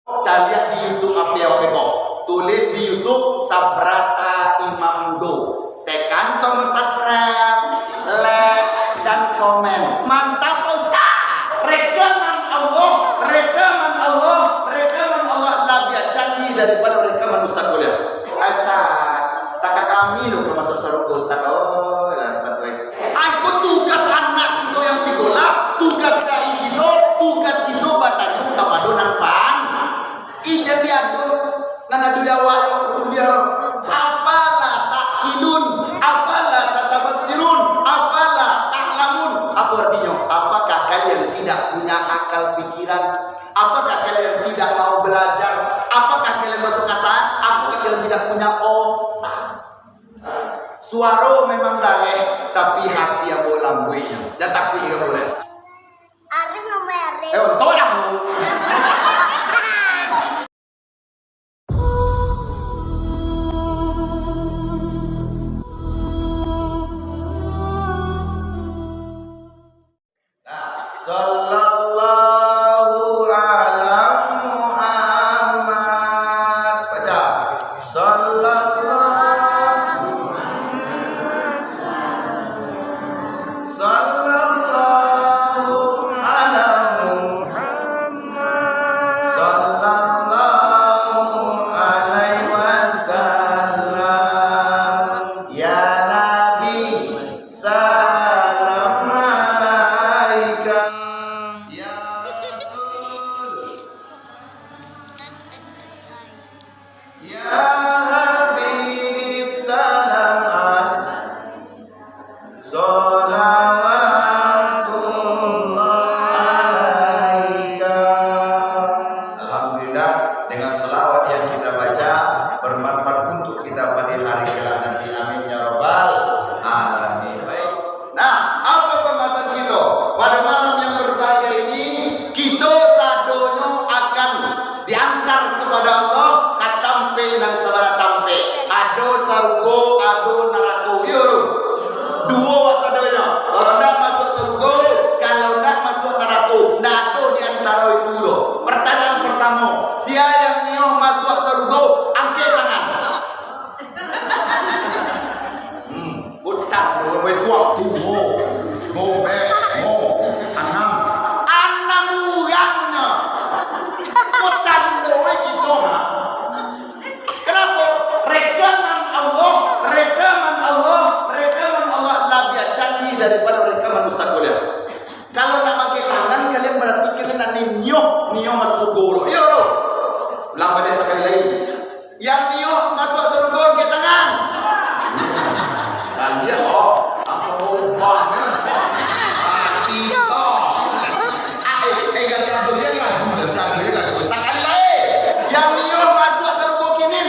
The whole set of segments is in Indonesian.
Cari lihat di YouTube apa ya kok. Tulis di YouTube Sabrata Imam Do. Tekan tombol subscribe, like dan komen. Mantap Ustaz. Rekaman Allah, rekaman Allah, rekaman Allah lebih canggih daripada rekaman Ustaz kuliah. Ustaz, tak kami lo masuk sarung Ustaz. Oh, ya Ustaz. Aku tugas anak itu yang sekolah, tugas dai kita, tugas kita batanu kapadonan pan. Ija diadun nana duyawa dia afala takilun, afala tatabasirun, afala ta'lamun. Apa artinya? Apakah kalian tidak punya akal pikiran? Apakah kalian tidak mau belajar? Apakah kalian masuk kasar? Apakah kalian tidak punya otak? Suara memang dae, tapi hati yang bolam buinya. Dan tak punya boleh. Arif nomor Arif. Untuk dah. Sallallahu ala Muhammad. Baca. Sallallahu ala Muhammad. Sallallahu alaihi wasallam. Ya Nabi salam alaika. Ya Rasul. Ya Habib salam Salawatullah alaika. Alhamdulillah, dengan selawat yang kita baca bermanfaat untuk kita pada hari kelak nanti. Amin ya rabbal alamin. Baik. Nah, apa pembahasan kita pada malam yang berbahagia ini? Kita sadonyo akan diantar kepada Allah katampe dan sabara tampe. Ado sarugo, ado narako. Yuk. Dua sadonyo. Kalau nak masuk sarugo, kalau nak masuk narako. Nado di antara itu loh. Pertanyaan pertama, siapa yang nioh masuk sarugo? Angkat tangan. Ucap dulu, tuang tuho, gobe, mo, anam, anam uyangnya. Ucap dulu gitu. Kenapa? Rekaman Allah, rekaman Allah, rekaman Allah lebih canggih daripada rekaman Ustaz kuliah. Kalau nak pakai tangan, kalian berarti kalian nak nioh masuk surga. Yo, lambat dia sekali lagi. Yang nioh masuk surga, angkat tangan. Dan dia astagfirullahnya hati kau. Kasih satu dia kan. Sekali lagi. Yang nioh masuk surga kinin.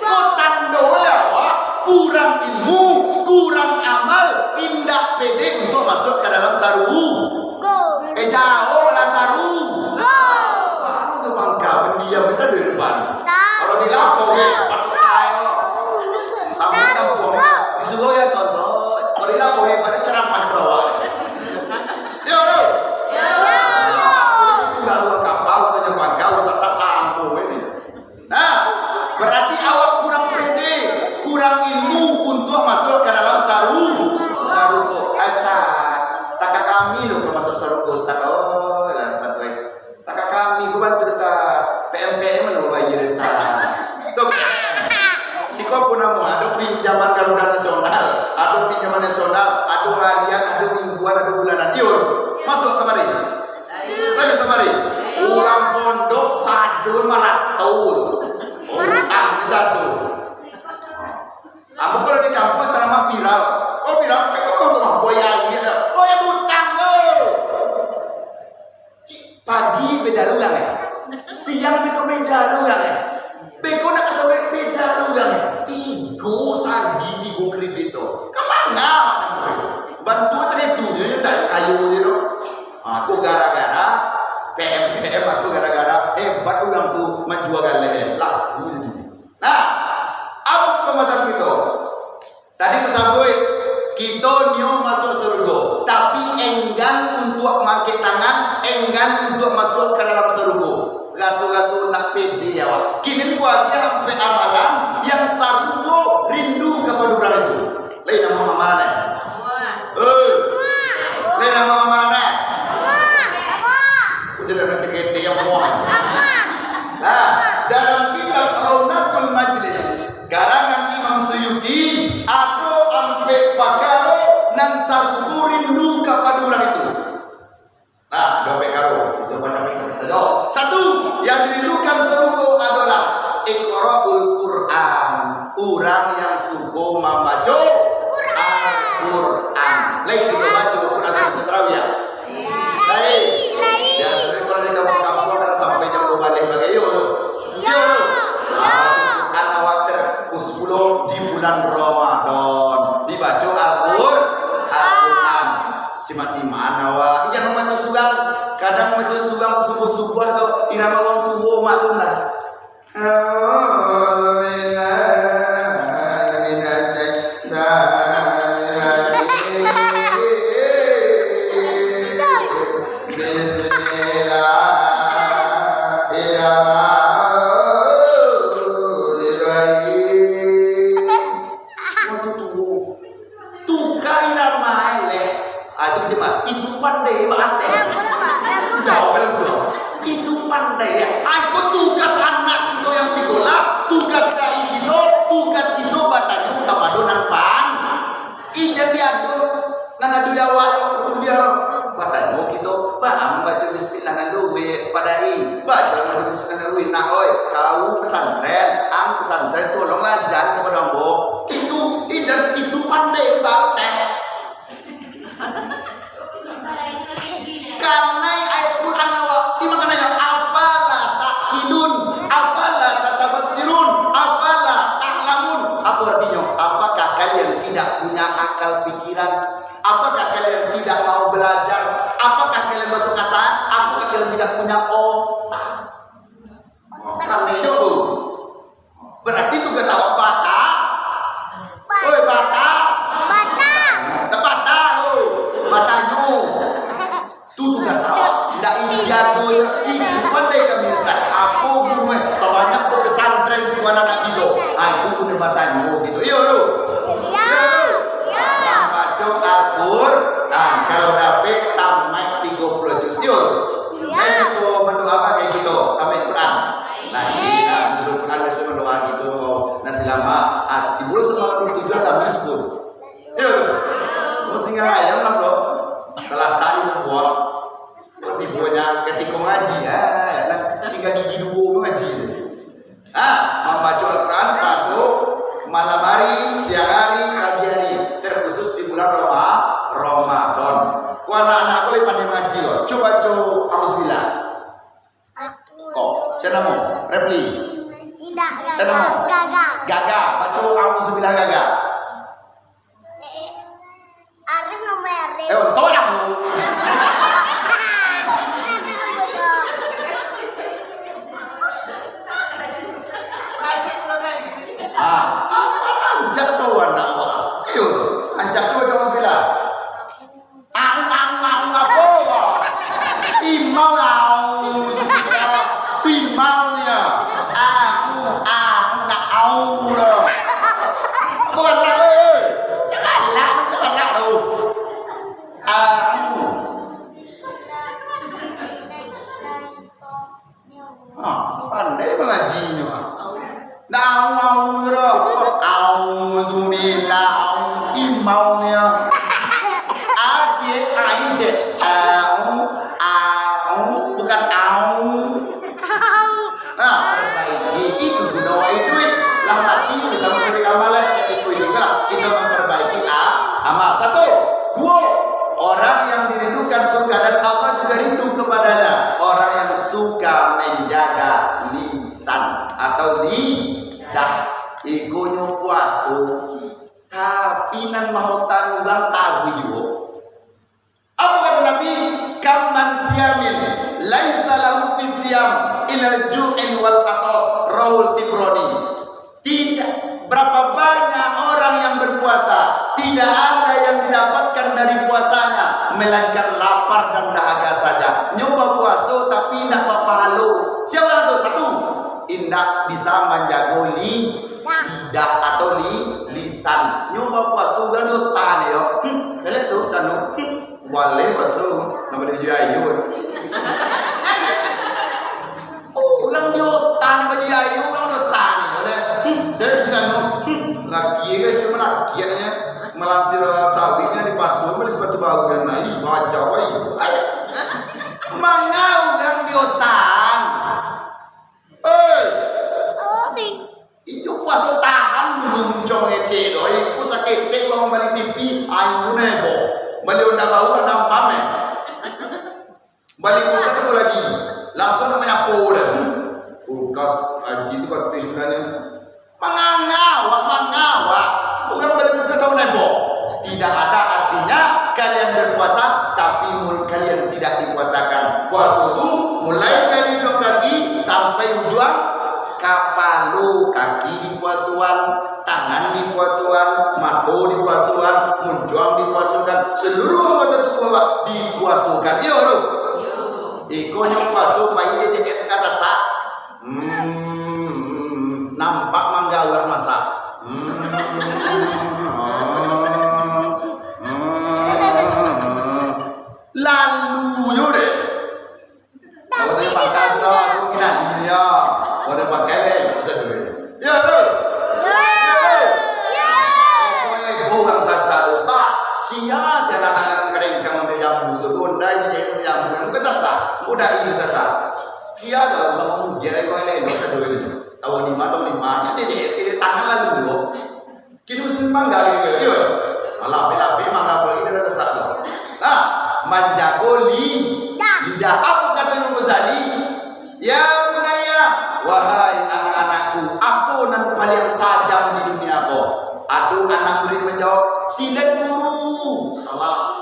Kotan doa kurang ilmu, kurang amal, indah pede untuk masuk ke dalam saru. Jauh lah saru. Baru tuh bangka pendiam bisa di depan. Kalau dilapor patut ayo. Sampai kamu disuruh ya tonton. Kalau dilapor pada ceramah bawah. Yo. Kalau kapal atau bangka usah sampo ini. Nah, berarti awak kurang pede, kurang ilmu untuk masuk ke dalam sarugo. Ustaz, tak kami loh masuk sarugo Ustaz. Oh, ya Ustaz baik. Tak kami ku bantu Ustaz. PMPM lo bayar Ustaz. Tuh. Siko pun ada pinjaman Garuda Nasional, ada pinjaman nasional, ada harian, ada mingguan, ada bulanan. Yuk, masuk kemari. Lagi kemari. Ulang pondok satu maratul. Utang satu. Aku kalau di kampung ceramah viral. Oh viral, kau mau boya gitu. Boya utang lo. Pagi beda lu ya. Siang beko beda lu ya. Beko nak kasih beda lu ya. Tigo sagi tigo kredit tuh. Kemana? Bantu itu dari kayu gitu. Aku gara-gara PMPM, aku gara-gara hebat orang tuh menjual galen lah. Nah, apa pemasaran kita? Tadi pesawat kita nyo masuk surga, tapi enggan untuk pakai tangan, enggan untuk masuk ke dalam surga. Gasu-gasu nak pede ya wak. Kini buat dia sampai amalan yang sarungo rindu kepada orang itu. Lain nama amalan eh? Lain nama amalan eh? Udah nanti kete yang mohon. Nah, dalam kitab Raunaqul Majlis karangan Imam Suyuti atau ampe pakaro nang sarungo rindu kepada orang itu. Nah, doa karo itu baca saja. Satu yang dirindukan surga adalah Iqra'ul Quran. Orang yang suka membaca Al-Quran. Lain kita baca Quran seterawih ya. Lain. Ya, sering kalau di kampung-kampung ada sampai jam 2 balik bagai yo. Yo. Quran awatir ku 10 di bulan Ramadan dibaca Al-Quran. Sima-sima nawa jangan baca sugang, kadang baca sugang subuh-subuh atau irama orang tua maklum lah. Itu pandai banget. Jauh kan itu pandai ya. Aku tugas anak itu yang sekolah, tugas dai kita, tugas kita batanya kepada nampan. Ijan diatur, nana dudawa biar batanya kita. Bang baca bismillah naluwe padai, baca bismillah naluwe. Nah, oi, kau pesantren, pesantren tolonglah jangan kepada mbok. Itu ijan itu pandai banget. Karena ayat Quran di makanannya afala taqilun, afala tatabasirun, afala ta'lamun. Apa artinya? Apakah kalian tidak punya akal pikiran? Apakah kalian tidak mau belajar? Apakah kalian masuk kasar? Apakah kalian tidak punya otak? Karena itu berarti tugas awak bata. Oi bata. Batanyo. Tugas awak ndak jatuh itu pandai kami Ustaz. Aku guru sebanyak kok pesantren si anak kita. Aku punya batanyo gitu. Yo lu. Ya. Baca Al-Qur'an kalau dapat tamat 30 juz. Yo. Itu mendoa apa kayak gitu? Tamat Quran. Nah, ini nah Quran biasa mendoa gitu. Nah selama timbul selama 27 tamat 10. Yo. Mesti ngayam lah dong. Telah tali buat tibunya ketika ngaji ya, dan tinggal gigi dulu ngaji. Membaca Al-Quran pada malam hari, siang hari, pagi hari, terkhusus di bulan Ramadan. Ku anak-anak boleh pandai ngaji loh. Coba auzubillah. Kok, siapa mau? Repli. Tidak, Gaga. Baca auzubillah gaga. Arif nama Arif. Tolak lu. Anjak sowan nak awak. Ayo, anjak coba kamu bilang. Ang apa wah? Timau timaunya. Aku nak au loh. Bukan lah jangan lah tu. Pandai mengajinya. Auzubillah imaunya. Bukan nah, perbaiki itu guna itu lah mati bisa memberi amalan ketika ini kita memperbaiki amal. 1, 2, orang yang dirindukan surga dan Allah juga rindu kepadanya. Orang yang suka menjaga lisan atau lidah, egonya puasa, tapi nan mau tanubang tahu yo. Apa kata Nabi? Kaman siamin laisa lahu fi siyam ila ju'in wal atas rawul tibrani. Tidak berapa banyak orang yang berpuasa, tidak ada yang didapatkan dari puasanya, melainkan lapar dan dahaga saja. Nyoba puasa tapi tidak pahala. Siapa tuh? Satu, tidak bisa menjaga lidah atau lisan. Nyoba puasa kan dotan ya. Kalian tuh tanu. Wale puasa nama dia ayu. Oh, lang dotan baju ayu lang dotan ya. Jadi bisa no. Lagi kan cuma lagi nya melansir sawitnya di pasar beli sepatu bagus naik wajah ayo. Mangau yang diotan. Itu puasa tahan dulu cong ece doi. Ku sakit teh uang balik TV ayu nebo. Balik undang bau ada pame. Balik kulkas aku lagi. Langsung namanya pola. Kulkas aji itu kan sebenarnya mengawak. Bukan balik kulkas aku nebo. Tidak ada artinya kalian berpuasa tapi mulut kalian tidak dipuasakan. Puasa itu mulai dari ujung kaki sampai ujung kapalu, kaki dipuasuan, tangan dipuasuan, mata dipuasuan, munjuang dipuasukan, seluruh anggota tubuh dipuasukan. Iya loh. Iko nyong puasu pai dia kes kasasa. Nampak manggawar masak. Lalu yode. Kalau dia pakai no, aku kena dia. Kalau dia pakai deh, bisa dulu. Ya lo. Ya. Bukan sasa start. Sia jalan-jalan kering kang ambil jamu tu bondai jadi jamu. Bukan sasa. Udah ini sasa. Dia dah ngomong dia kau ini lo bisa dulu. Tahun 5 jadi SK tangan lalu lo. Kini mesti mangga gitu. Yo. Lape mangga boleh kita sasa tu. Nah, menjaga lidah. Apa kata Imam Ghazali? Ya bunaya, wahai anak-anakku, apa nan paling tajam di dunia ko? Aduh anak murid menjawab, silet guru. Salah.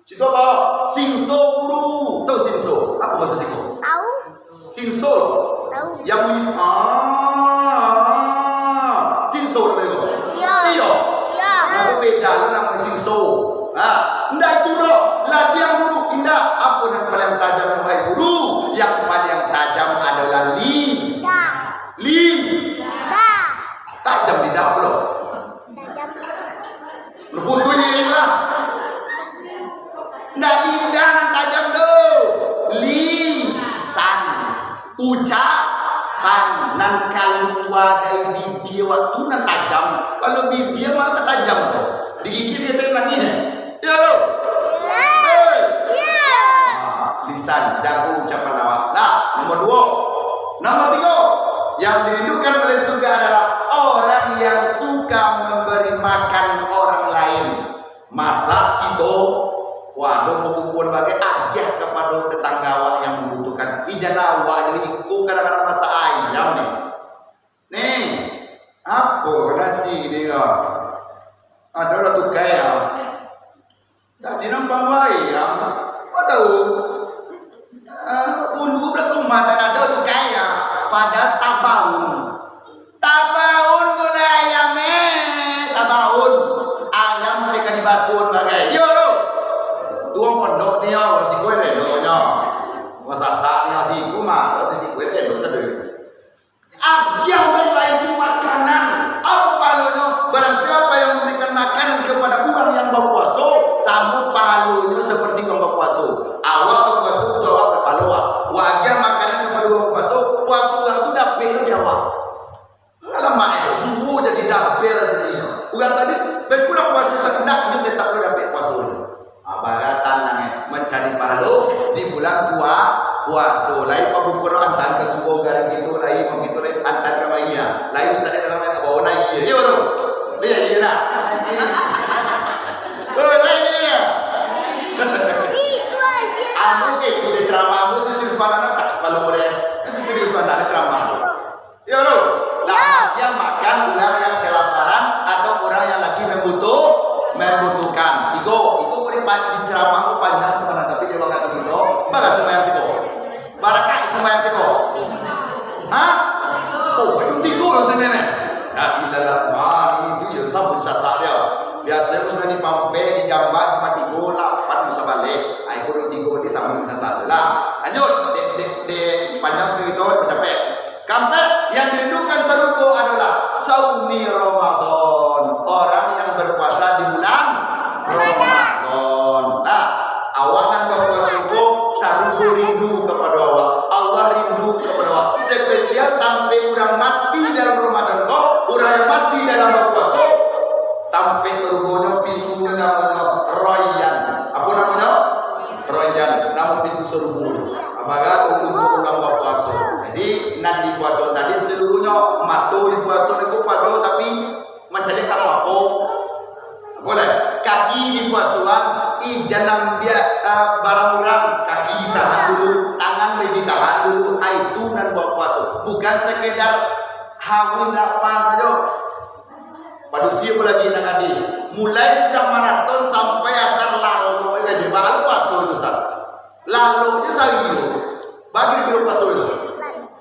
Situ apa? Singso guru. Tahu singso? Apa bahasa singso? Tahu. Singso. Tahu. Yang bunyi singso itu. Iya. Iya. Iya. Nama beda nama singso. Ndak itu loh. Latihan guru. Ndak. Apa yang paling tajam wahai guru? Yang paling tajam adalah Dah. Dah. tajam lidah belum? Tajam. Lu butuhnya ini lah. Ndak lidah nan tajam tuh. Lisan. Ucapan nan keluar dari bibir waktu nan tajam. Kalau bibir malah ketajam tuh. Di gigi saya tengok ni. Ya lo. Lisan, jago ucapan awak. Nah, nomor 2. Nomor 3, yang dirindukan oleh surga adalah orang yang suka memberi makan orang lain. Masa kita waduh mengumpul bagai agiah kepada tetangga awak yang membutuhkan. Ijana awak itu ikut kadang-kadang masa ayam nih. Nih, apa nasi ini ya? Ada orang tu kaya. Tadi nampak wayang. Kau tahu? Ulu belakang mata ada tu kaya pada tabaun mulai ayam tabaun ayam tekan di basun bagai yo tuang pondok ni yo si kue lelo nya wasasa ni si kuma tu si kue lelo sedih agiah lain itu makanan apa lo barang siapa yang memberikan makanan kepada orang yang berpuasa sama palunya seperti orang berpuasa awak berpuasa jawab berpaluah wajar makanan kepada orang berpuasa puasa orang tu dah pelu jawab alamak itu bumbu jadi dapil jadi orang tadi berkurang puasa sekendak dia tetap lo dapat puasa balasan namanya mencari pahala di bulan puasa lain pabukuro antan ke suku garing itu lain begitu lain antan ke maya lain ustaz ada nama yang bawa naik ya bro lihat dia nak lain dia Itu aja. aku ke ikut ceramah aku serius banget tak kalau boleh serius banget ceramah ya bro dia makan orang yang kelaparan atau orang yang lagi membutuhkan itu di ceramah aku panjang sebenarnya tapi dia bakal begitu bagus semua yang situ barakah semua yang situ hah oh itu tiga loh sebenarnya ya ilah itu yang sabun sasak dia biasanya aku sudah dipampe di gambar sama 38 bisa balik. Ai kudu 3 berarti sama bisa satu lah. Lanjut de panjang segitu capek. Kampe yang dirindukan seruko adalah saumi Ramadan. Orang yang berpuasa di bulan Ramadan. Nah, awak nang berpuasa seruko saruko rindu kepada Allah. Allah rindu kepada Allah. Spesial sampai orang mati dalam Ramadan kok, orang yang mati dalam berpuasa sampai serukonya pintu namanya Royan. Apa namanya? Royan. Nama pintu seruko. Apakah untuk orang berpuasa? Jadi nanti puasa tadi seluruhnya matu di puasa itu puasa tapi mencari tak apa boleh kaki di puasuan jangan biar barang orang kaki ditahan dulu tangan ditahan dulu itu nan buat puasa bukan sekedar hamun lapar saja. Pada siapa lagi nak adi mulai sudah maraton sampai asar lalu jadi bakal puasa itu Ustaz lalu itu saya bagi kilo puasa itu.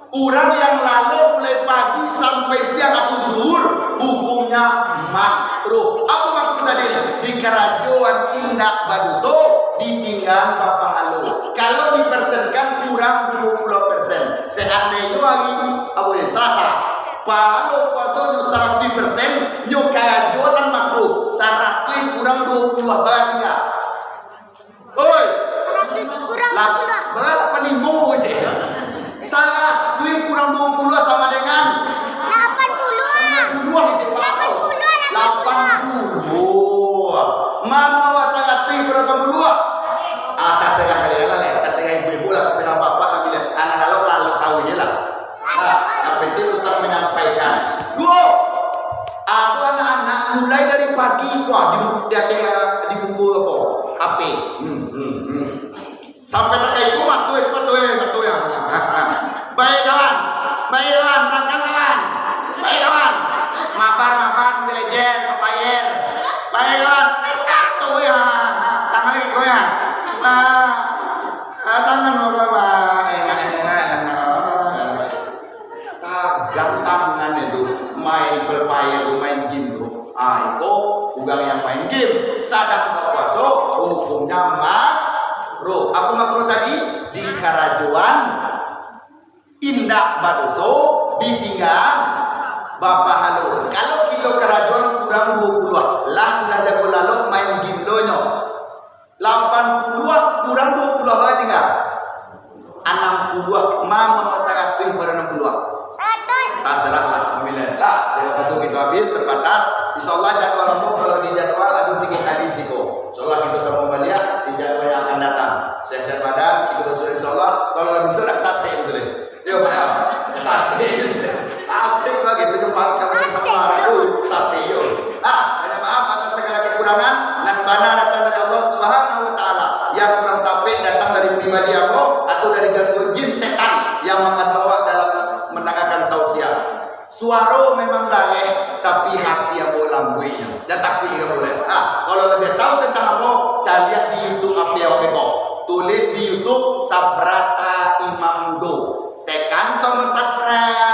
Orang yang lalu mulai pagi sampai siang atau zuhur hukumnya makruh. Apa maksud tadi? Di kerajaan indak baduso ditinggal bapak halu. Kalau dipersenkan kurang 20%. Seandainya lagi apa ya? Selasa. Kalau puasa 100% nyo kerajaan makruh. 100 kurang 20 berarti enggak? Oi. 100 kurang 20. Berapa limo je? Sangat duit kurang 20 sama dengan 80. 80 Mama wasagati berapa puluh? Atas setengah kali lah, atas setengah ibu lah, atas setengah bapak lah bila anak lalu tahu je lah. Nah, yang penting Ustaz menyampaikan. Aku anak-anak mulai dari pagi kok di buku apa? HP. Sampai tak kayak itu matu ya. Baik kawan, belakang kawan, baik kawan, mabar, legend, bayar, baik kawan, tuh ya, tangan lagi kau ya, tangan apa, tangan itu main berbayar, main game itu, itu bukan yang main game, sadar berpuasa, hukumnya makruh. Apa makruh tadi? Di kerajaan indak baduso ditinggal bapak halu. Kalau kita kerajaan kurang 20 lah sudah jago lalu main gimlonya 80 kurang 20 berarti enggak 60 mama masyarakat itu pada 60 terserah lah memilih lah waktu kita habis terbatas insyaallah jadwal kalau di jadwal ada 3 kali siko insyaallah kita sama balik di jadwal yang akan datang sehat badan kita sudah insyaallah kalau bisa nak sase betul. Yo Pak, sase bagi itu depan kamu sama aku sase yo. Nah, banyak maaf atas segala kekurangan dan mana datang dari Allah Subhanahu wa taala. Yang kurang tapik datang dari pribadi aku atau dari gangguan jin setan yang mengadu awak dalam mendengarkan tausiah. Suara memang dareh tapi hati yang bolam buinya. Dan takut juga boleh. Kalau lebih tahu tentang apa, cari lihat di YouTube apa yang tulis di YouTube Sabrata Imam Do. Tekan tombol subscribe.